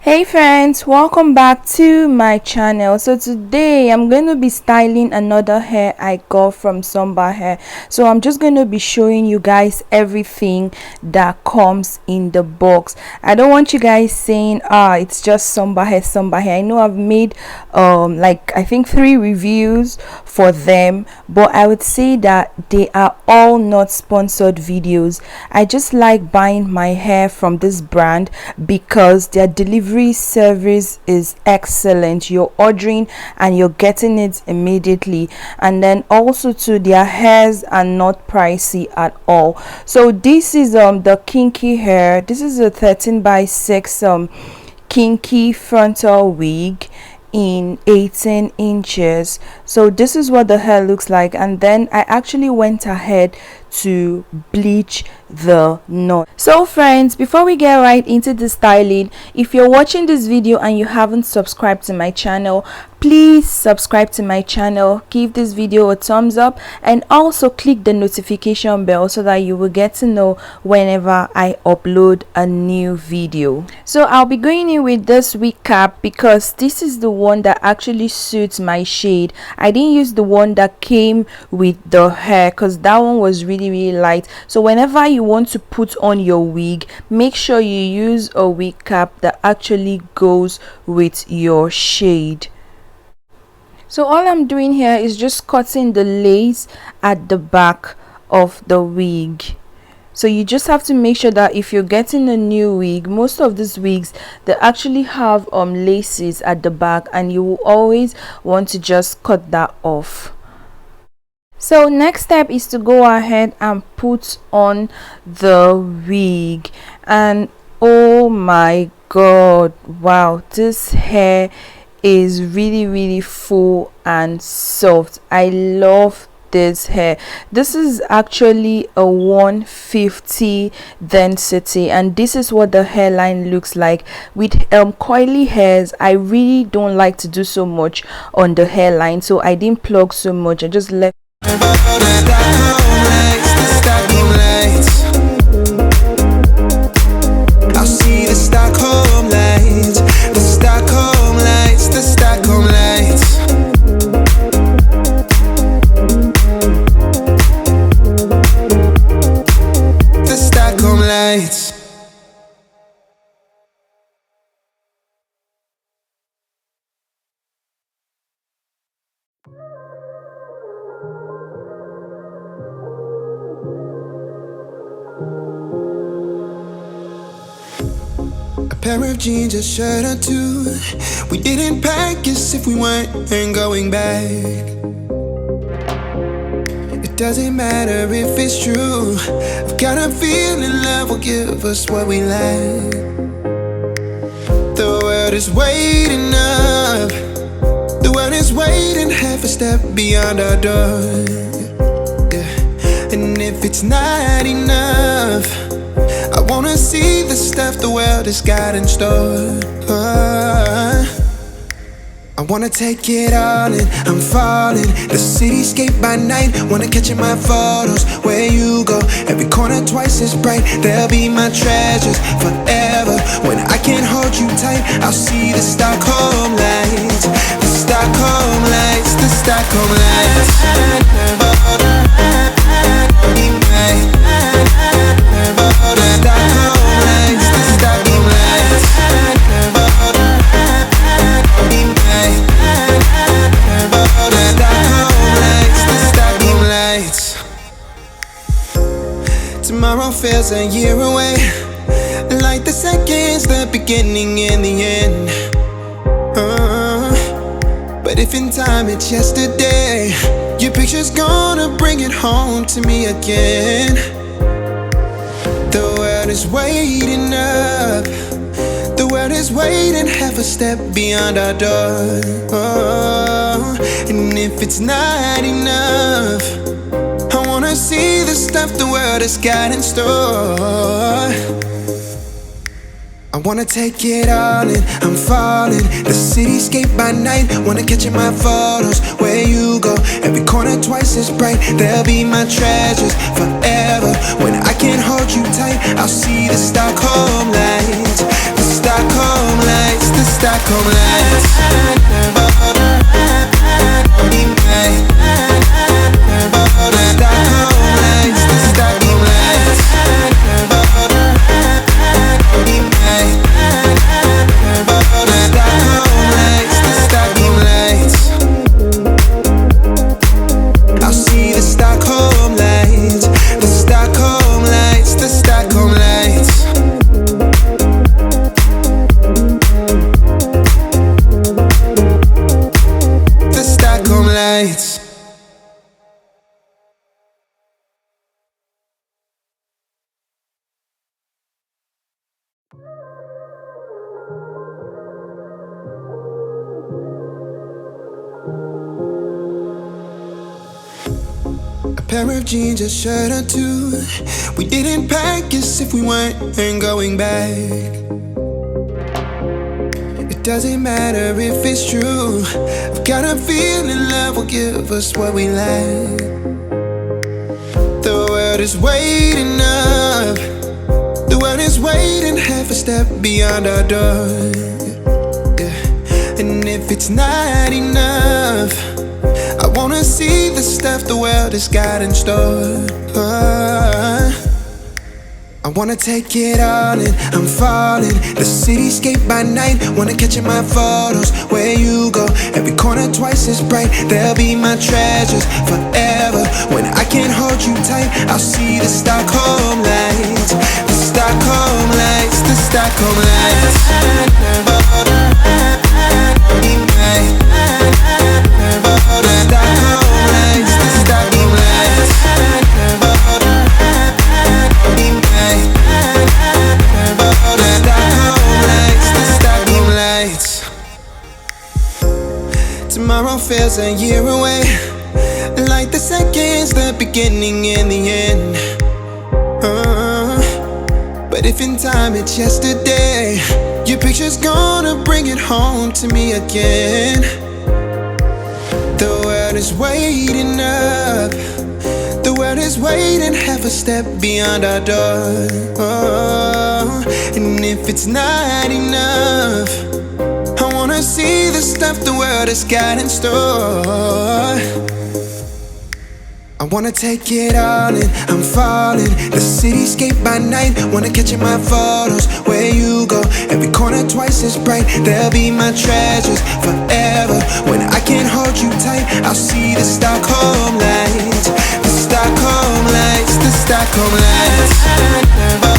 Hey friends, welcome back to my channel. So today I'm going to be styling another hair I got from SUNBER Hair. So I'm just going to be showing you guys everything that comes in the box. I don't want you guys saying it's just SUNBER Hair. I know I've made like I think 3 reviews for them, but I would say that they are all not sponsored videos. I just like buying my hair from this brand because their delivery service is excellent. You're ordering and you're getting it immediately, and then also too their hairs are not pricey at all. So this is the kinky hair. This is a 13x6 kinky frontal wig in 18 inches. So this is what the hair looks like, and then I actually went ahead to bleach the knot. So friends, before we get right into the styling, if you're watching this video and you haven't subscribed to my channel, please subscribe to my channel, give this video a thumbs up, and also click the notification bell so that you will get to know whenever I upload a new video. So I'll be going in with this wig cap because this is the one that actually suits my shade. I didn't use the one that came with the hair because that one was really light. So whenever you want to put on your wig, make sure you use a wig cap that actually goes with your shade. So all I'm doing here is just cutting the lace at the back of the wig. So you just have to make sure that if you're getting a new wig, most of these wigs, they actually have laces at the back, and you will always want to just cut that off. So next step is to go ahead and put on the wig, and oh my god, wow, this hair is really full and soft. I love this hair. This is actually a 150 density, and this is what the hairline looks like. With coily hairs, I really don't like to do so much on the hairline, so I didn't plug so much. I just left I'll see the Stockholm lights, the Stockholm lights, the Stockholm lights. The Stockholm lights. A pair of jeans, a shirt or two. We didn't pack as if we weren't going back. It doesn't matter if it's true. I've got a feeling love will give us what we lack. The world is waiting up. The world is waiting half a step beyond our door. Yeah. And if it's not enough, I wanna see the stuff the world has got in store. I wanna take it all in, I'm falling. The cityscape by night, wanna catch in my photos. Where you go, every corner twice as bright. They'll be my treasures forever. When I can't hold you tight, I'll see the Stockholm lights. The Stockholm lights, the Stockholm lights. Tomorrow feels a year away, like the seconds, the beginning and the end. But if in time it's yesterday, your picture's gonna bring it home to me again. The world is waiting up. The world is waiting half a step beyond our door. And if it's not enough, I wanna see the stuff the world has got in store. I wanna take it all in, I'm falling. The cityscape by night, wanna catch in my photos. Where you go, every corner twice as bright. They'll be my treasures forever. When I can't hold you tight, I'll see the Stockholm lights. The Stockholm lights. Stockholm lights. A pair of jeans, a shirt or two. We didn't pack as if we weren't going back. It doesn't matter if it's true. I've got a feeling love will give us what we lack. The world is waiting up. The world is waiting half a step beyond our door. Yeah. And if it's not enough, I wanna see the stuff the world has got in store. I wanna take it all in, I'm falling. The cityscape by night, wanna catch in my photos. Where you go, every corner twice as bright. They'll be my treasures forever. When I can't hold you tight, I'll see the Stockholm lights. The Stockholm lights, the Stockholm lights. Tomorrow feels a year away, like the seconds, the beginning and the end. But if in time it's yesterday, your picture's gonna bring it home to me again. The world is waiting up. The world is waiting half a step beyond our door. And if it's not enough, I wanna see the stuff the world has got in store. I wanna take it all in, I'm falling. The cityscape by night, wanna catch in my photos. Where you go, every corner twice as bright. They'll be my treasures forever. When I can't hold you tight, I'll see the Stockholm lights. The Stockholm lights, the Stockholm lights.